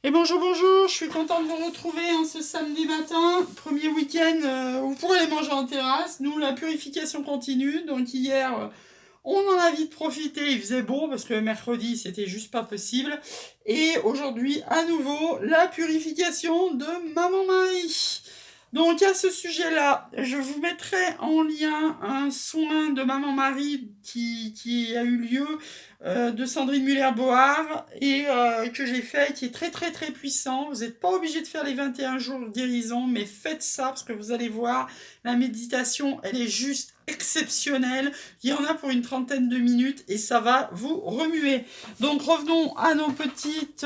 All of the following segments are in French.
Et bonjour, bonjour, je suis contente de vous retrouver ce samedi matin, premier week-end où vous pourrez aller manger en terrasse. Nous, la purification continue, donc hier, on en a vite profité, il faisait beau parce que mercredi, c'était juste pas possible. Et aujourd'hui, à nouveau, la purification de Maman Marie. Donc à ce sujet-là, je vous mettrai en lien un soin de Maman Marie qui a eu lieu de Sandrine Muller-Board et que j'ai fait, qui est très très très puissant. Vous n'êtes pas obligé de faire les 21 jours de guérison, mais faites ça parce que vous allez voir, la méditation, elle est juste exceptionnelle. Il y en a pour une trentaine de minutes et ça va vous remuer. Donc revenons à notre petite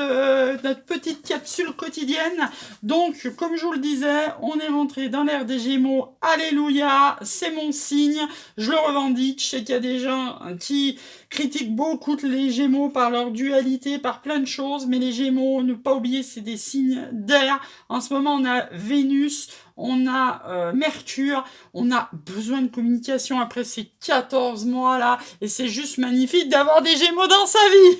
capsule quotidienne. Donc, comme je vous le disais, on est rentré dans l'ère des Gémeaux. Alléluia, c'est mon signe. Je le revendique. Je sais qu'il y a des gens qui critiquent beaucoup les Gémeaux par leur dualité, par plein de choses, mais les Gémeaux, ne pas oublier, c'est des signes d'air. En ce moment, on a Vénus, on a Mercure, on a besoin de communication après ces 14 mois-là, et c'est juste magnifique d'avoir des Gémeaux dans sa vie.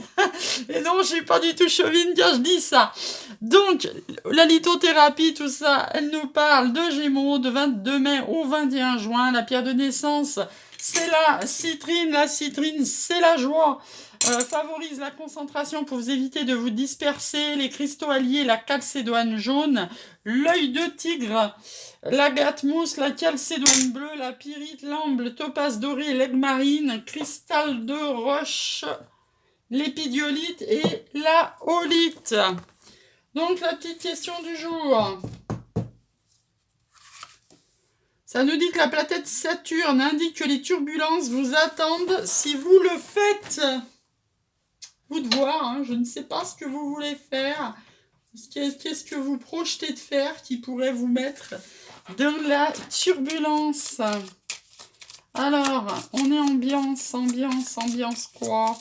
Et non, je suis pas du tout chauvine quand je dis ça. Donc, la lithothérapie, tout ça, elle nous parle de Gémeaux, de 22 mai au 21 juin, la pierre de naissance, c'est la citrine. La citrine, c'est la joie. Favorise la concentration pour vous éviter de vous disperser. Les cristaux alliés, la calcédoine jaune, l'œil de tigre, l'agate mousse, la calcédoine bleue, la pyrite, l'amble, topaze doré, l'aigle marine, cristal de roche, l'épidiolite et la holite. Donc la petite question du jour. Ça nous dit que la planète Saturne indique que les turbulences vous attendent si vous le faites. Vous de voir, hein, je ne sais pas ce que vous voulez faire. Qu'est-ce que vous projetez de faire qui pourrait vous mettre dans la turbulence? Alors, on est ambiance quoi?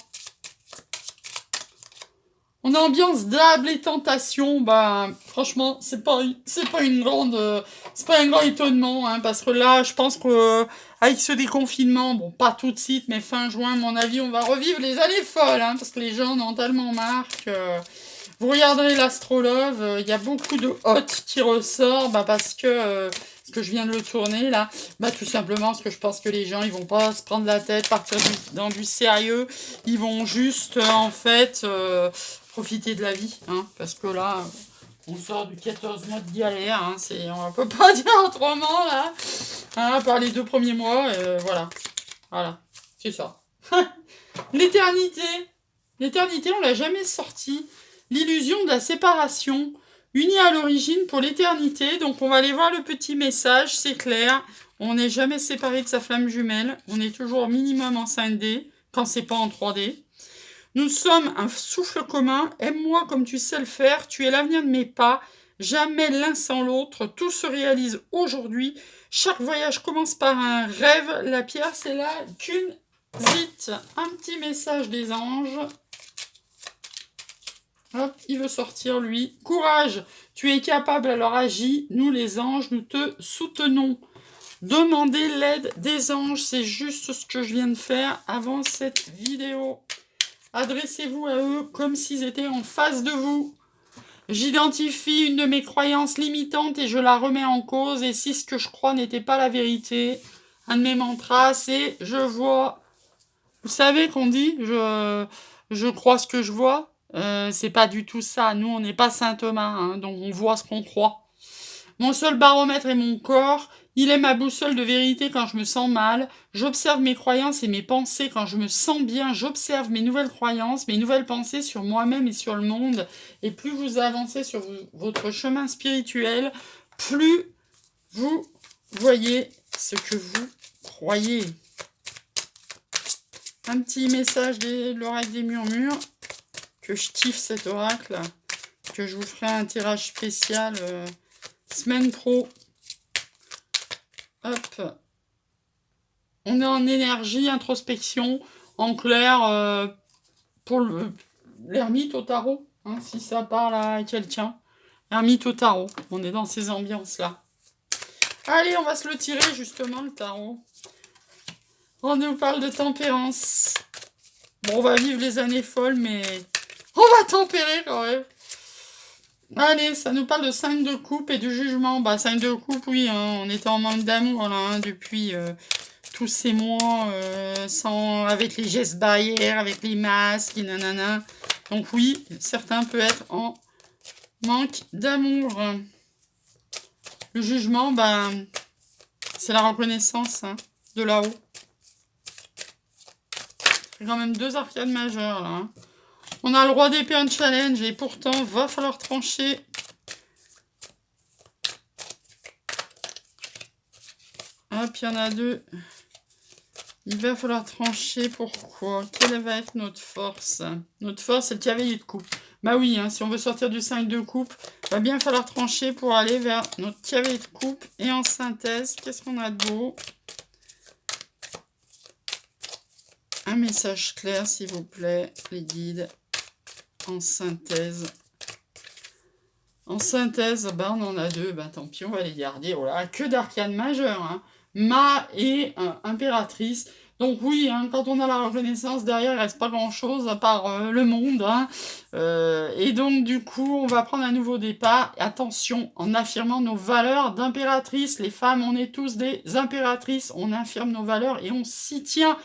On a ambiance d'âble et tentation, bah franchement, c'est pas un grand étonnement, hein, parce que là, je pense que avec ce déconfinement, bon, pas tout de suite, mais fin juin, à mon avis, on va revivre les années folles, hein, parce que les gens en ont tellement marre que vous regarderez l'astrologue, il y a beaucoup de hôtes qui ressort, bah parce que je viens de le tourner là, bah tout simplement parce que je pense que les gens ils vont pas se prendre la tête, partir dans du sérieux, ils vont juste en fait profiter de la vie, hein, parce que là on sort du 14 mois de galère, hein, on peut pas dire autrement là, hein, à part les 2 premiers mois, voilà, c'est ça. L'éternité, on l'a jamais sorti. L'illusion de la séparation, unie à l'origine pour l'éternité. Donc on va aller voir le petit message, c'est clair. On n'est jamais séparé de sa flamme jumelle. On est toujours minimum en 5D, quand c'est pas en 3D. Nous sommes un souffle commun. Aime-moi comme tu sais le faire. Tu es l'avenir de mes pas. Jamais l'un sans l'autre. Tout se réalise aujourd'hui. Chaque voyage commence par un rêve. La pierre, c'est là qu'une zite. Un petit message des anges. Hop, il veut sortir, lui. Courage, tu es capable, alors agis. Nous, les anges, nous te soutenons. Demandez l'aide des anges, c'est juste ce que je viens de faire avant cette vidéo. Adressez-vous à eux comme s'ils étaient en face de vous. J'identifie une de mes croyances limitantes et je la remets en cause. Et si ce que je crois n'était pas la vérité, un de mes mantras, c'est je vois. Vous savez qu'on dit je crois ce que je vois. C'est pas du tout ça. Nous, on n'est pas Saint Thomas, hein, donc on voit ce qu'on croit. Mon seul baromètre est mon corps. Il est ma boussole de vérité quand je me sens mal. J'observe mes croyances et mes pensées quand je me sens bien. J'observe mes nouvelles croyances, mes nouvelles pensées sur moi-même et sur le monde. Et plus vous avancez sur votre chemin spirituel, plus vous voyez ce que vous croyez. Un petit message de l'oracle des murmures, que je kiffe cet oracle, que je vous ferai un tirage spécial semaine pro. Hop. On est en énergie, introspection, en clair, pour l'ermite au tarot, hein, si ça parle à quelqu'un. Ermite au tarot, on est dans ces ambiances-là. Allez, on va se le tirer justement, le tarot. On nous parle de tempérance. Bon, on va vivre les années folles, mais on va tempérer quand même. Allez, ça nous parle de 5 de coupe et du jugement. Bah, 5 de coupe, oui, hein, on était en manque d'amour là, hein, depuis tous ces mois, avec les gestes barrières, avec les masques, et nanana. Donc oui, certains peuvent être en manque d'amour. Le jugement, bah, c'est la reconnaissance hein, de là-haut. C'est quand même 2 arcades majeures là. Hein. On a le roi d'épée en challenge et pourtant, va falloir trancher. Hop, il y en a 2. Il va falloir trancher. Pourquoi? Quelle va être notre force? Notre force, c'est le cavalier de coupe. Bah oui, hein, si on veut sortir du 5 de coupe, va bien falloir trancher pour aller vers notre cavalier de coupe. Et en synthèse, qu'est-ce qu'on a de beau? Un message clair, s'il vous plaît, les guides. En synthèse. En synthèse, bah on en a 2. Bah tant pis, on va les garder. Voilà, que d'arcanes majeures. Hein. Ma et impératrice. Donc oui, hein, quand on a la reconnaissance, derrière, il reste pas grand-chose à part le monde. Hein. Et donc, du coup, on va prendre un nouveau départ. Attention, en affirmant nos valeurs d'impératrice. Les femmes, on est tous des impératrices. On affirme nos valeurs et on s'y tient.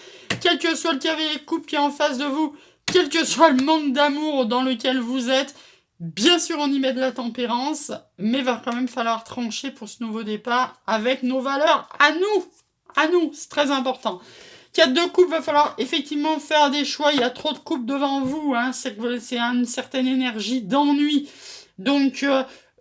Quel que soit le cavalier de coupe qui est en face de vous, quel que soit le manque d'amour dans lequel vous êtes, bien sûr, on y met de la tempérance, mais va quand même falloir trancher pour ce nouveau départ avec nos valeurs à nous. À nous, c'est très important. 4 de coupe, va falloir effectivement faire des choix. Il y a trop de coupes devant vous. Hein. C'est une certaine énergie d'ennui. Donc,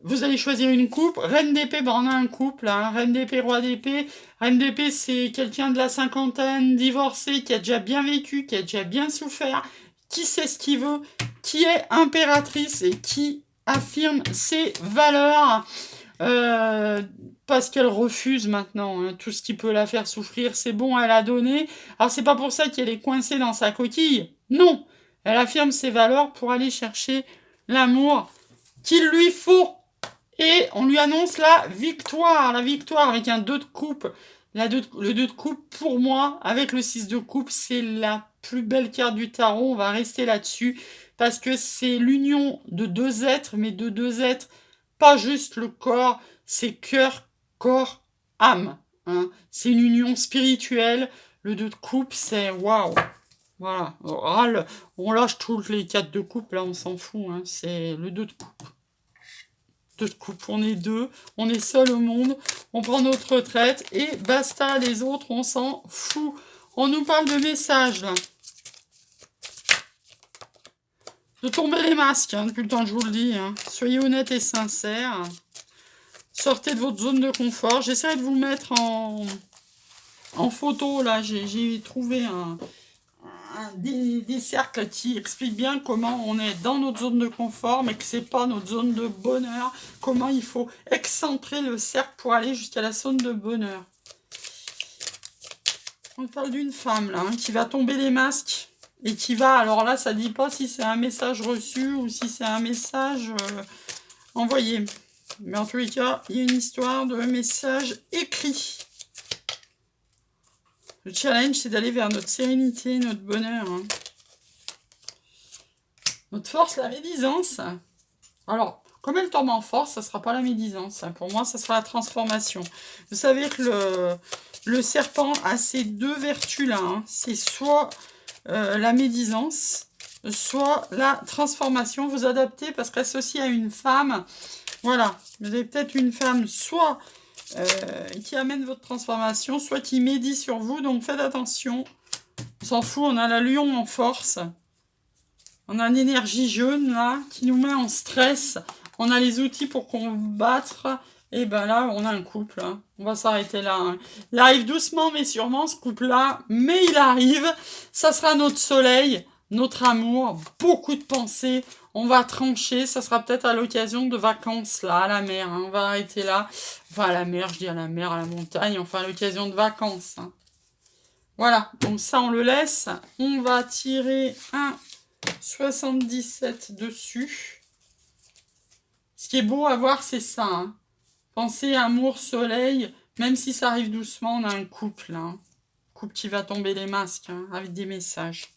vous allez choisir une coupe. Reine d'épée, ben on a un couple. Hein. Reine d'épée, roi d'épée. Reine d'épée, c'est quelqu'un de la cinquantaine, divorcé, qui a déjà bien vécu, qui a déjà bien souffert, qui sait ce qu'il veut, qui est impératrice et qui affirme ses valeurs. Parce qu'elle refuse maintenant hein, tout ce qui peut la faire souffrir, c'est bon, elle a donné. Alors c'est pas pour ça qu'elle est coincée dans sa coquille, non. Elle affirme ses valeurs pour aller chercher l'amour qu'il lui faut. Et on lui annonce la victoire avec un 2 de coupe. Le 2 de coupe, pour moi, avec le 6 de coupe, c'est la plus belle carte du tarot. On va rester là-dessus parce que c'est l'union de 2 êtres, mais de 2 êtres, pas juste le corps, c'est cœur, corps, âme. Hein. C'est une union spirituelle. Le 2 de coupe, c'est waouh. Voilà. On lâche toutes les 4 de coupe, là, on s'en fout. Hein. C'est le 2 de coupe. 2 de coupe, on est 2, on est seul au monde, on prend notre retraite et basta, les autres, on s'en fout. On nous parle de messages, là. De tomber les masques, hein, depuis le temps que je vous le dis. Hein. Soyez honnêtes et sincères. Sortez de votre zone de confort. J'essaierai de vous mettre en photo, là. J'ai trouvé des cercles qui expliquent bien comment on est dans notre zone de confort, mais que c'est pas notre zone de bonheur. Comment il faut excentrer le cercle pour aller jusqu'à la zone de bonheur. On parle d'une femme, là, hein, qui va tomber les masques. Et qui va, alors là, ça dit pas si c'est un message reçu ou si c'est un message envoyé. Mais en tous les cas, il y a une histoire de message écrit. Le challenge, c'est d'aller vers notre sérénité, notre bonheur. Hein. Notre force, la médisance. Alors, comme elle tombe en force, ça ne sera pas la médisance. Hein. Pour moi, ça sera la transformation. Vous savez que le serpent a ces 2 vertus-là. Hein. C'est soit la médisance, soit la transformation. Vous adaptez parce qu'associé à une femme, voilà, vous avez peut-être une femme soit qui amène votre transformation, soit qui médit sur vous, donc faites attention. On s'en fout, on a la lion en force. On a une énergie jaune là, qui nous met en stress. On a les outils pour combattre. Et ben là, on a un couple. Hein. On va s'arrêter là. Hein. Il arrive doucement, mais sûrement, ce couple-là. Mais il arrive. Ça sera notre soleil, notre amour, beaucoup de pensées. On va trancher. Ça sera peut-être à l'occasion de vacances, là, à la mer. Hein. On va arrêter là. Enfin, à la mer, je dis à la mer, à la montagne. Enfin, à l'occasion de vacances. Hein. Voilà. Donc ça, on le laisse. On va tirer un 77 dessus. Ce qui est beau à voir, c'est ça. Hein. Pensez amour, soleil, même si ça arrive doucement, on a un couple. Hein. Couple qui va tomber les masques, hein, avec des messages.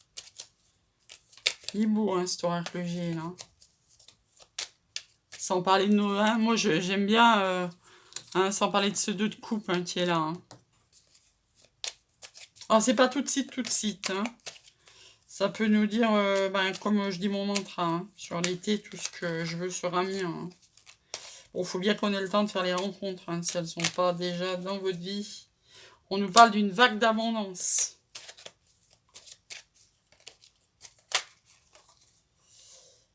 Il est beau, hein, cet oracle G, là. Sans parler de nos... hein, moi, j'aime bien... sans parler de ce 2 de coupe qui est là. Hein. Alors, c'est pas tout de suite. Hein. Ça peut nous dire, comme je dis mon mantra, hein, sur l'été, tout ce que je veux sera mien. Hein. Bon, faut bien qu'on ait le temps de faire les rencontres, hein, si elles sont pas déjà dans votre vie. On nous parle d'une vague d'abondance.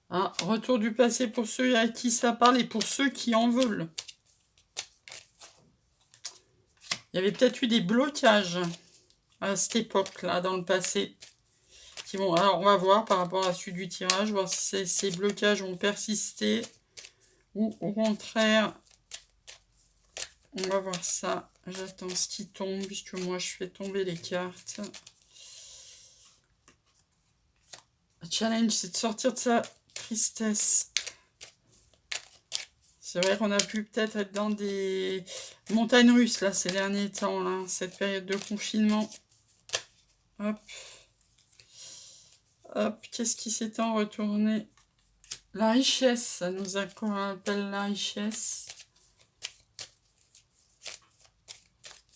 Ah, retour du passé pour ceux à qui ça parle et pour ceux qui en veulent. Il y avait peut-être eu des blocages à cette époque-là, dans le passé. Alors, on va voir par rapport à la suite du tirage, voir si ces blocages vont persister ou au contraire, on va voir ça. J'attends ce qui tombe, puisque moi je fais tomber les cartes. Le challenge, c'est de sortir de sa tristesse. C'est vrai qu'on a pu peut-être être dans des montagnes russes, là, ces derniers temps, là, cette période de confinement. Hop. Hop, qu'est-ce qui s'est en retourné? La richesse, ça nous appelle la richesse.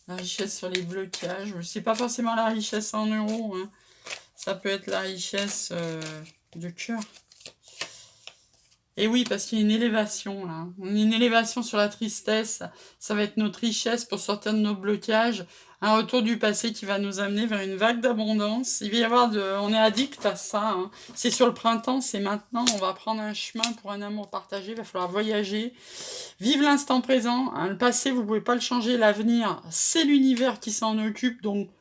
La richesse sur les blocages. C'est pas forcément la richesse en euros. Hein. Ça peut être la richesse de cœur. Et oui, parce qu'il y a une élévation là. On a une élévation sur la tristesse. Ça va être notre richesse pour sortir de nos blocages. Un retour du passé qui va nous amener vers une vague d'abondance. Il va y avoir on est addict à ça. Hein. C'est sur le printemps, c'est maintenant. On va prendre un chemin pour un amour partagé. Il va falloir voyager. Vive l'instant présent. Hein. Le passé, vous ne pouvez pas le changer. L'avenir, c'est l'univers qui s'en occupe. Donc,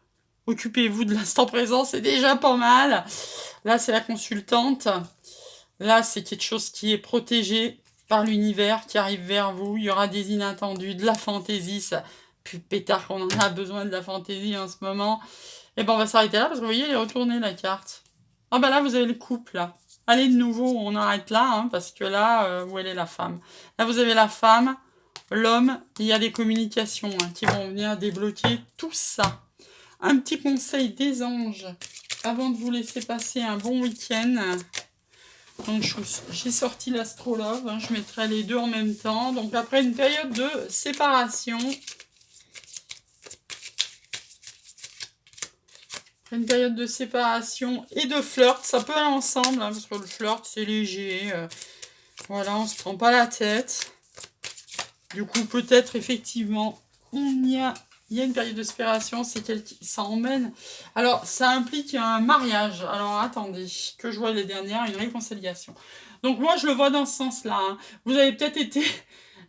occupez-vous de l'instant présent. C'est déjà pas mal. Là, c'est la consultante. Là, c'est quelque chose qui est protégé par l'univers, qui arrive vers vous. Il y aura des inattendus, de la fantaisie. Ça pue pétard qu'on en a besoin de la fantaisie en ce moment. Et ben, on va s'arrêter là parce que vous voyez, elle est retournée la carte. Ah ben là, vous avez le couple, là. Allez, de nouveau, on arrête là, hein, parce que là, où elle est la femme? Là, vous avez la femme, l'homme, il y a des communications qui vont venir débloquer tout ça. Un petit conseil des anges, avant de vous laisser passer un bon week-end. Donc, j'ai sorti l'astrologue, hein, je mettrai les deux en même temps. Donc, après une période de séparation, une période de séparation et de flirt, ça peut aller ensemble, hein, parce que le flirt, c'est léger. Voilà, on se prend pas la tête. Du coup, peut-être, effectivement, il y a une période de séparation, ça emmène. Alors, ça implique un mariage. Alors, attendez, que je vois les dernières, une réconciliation. Donc, moi, je le vois dans ce sens-là. Hein. Vous avez peut-être été...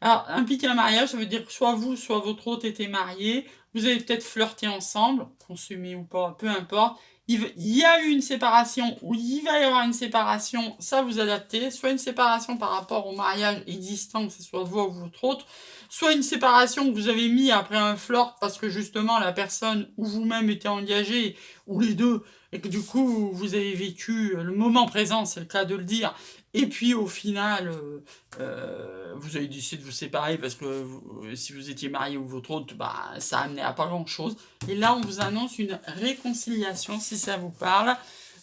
Alors, impliquer un mariage, ça veut dire que soit vous, soit votre hôte étaient mariés. Vous avez peut-être flirté ensemble, consommé ou pas, peu importe. Il y a eu une séparation, ou il va y avoir une séparation, ça vous adaptez. Soit une séparation par rapport au mariage existant, que ce soit vous ou votre hôte. Soit une séparation que vous avez mis après un flirt parce que justement la personne ou vous-même était engagé, ou les deux, et que du coup vous avez vécu le moment présent, c'est le cas de le dire, et puis au final vous avez décidé de vous séparer parce que si vous étiez marié ou votre autre, ça a amené à pas grand-chose. Et là on vous annonce une réconciliation si ça vous parle.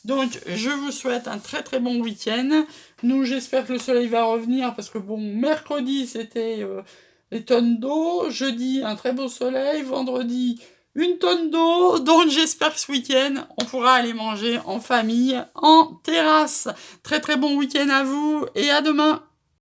Donc, je vous souhaite un très très bon week-end. Nous, j'espère que le soleil va revenir parce que bon, mercredi c'était... les tonnes d'eau, jeudi un très beau soleil, vendredi une tonne d'eau, donc j'espère que ce week-end on pourra aller manger en famille, en terrasse. Très très bon week-end à vous et à demain.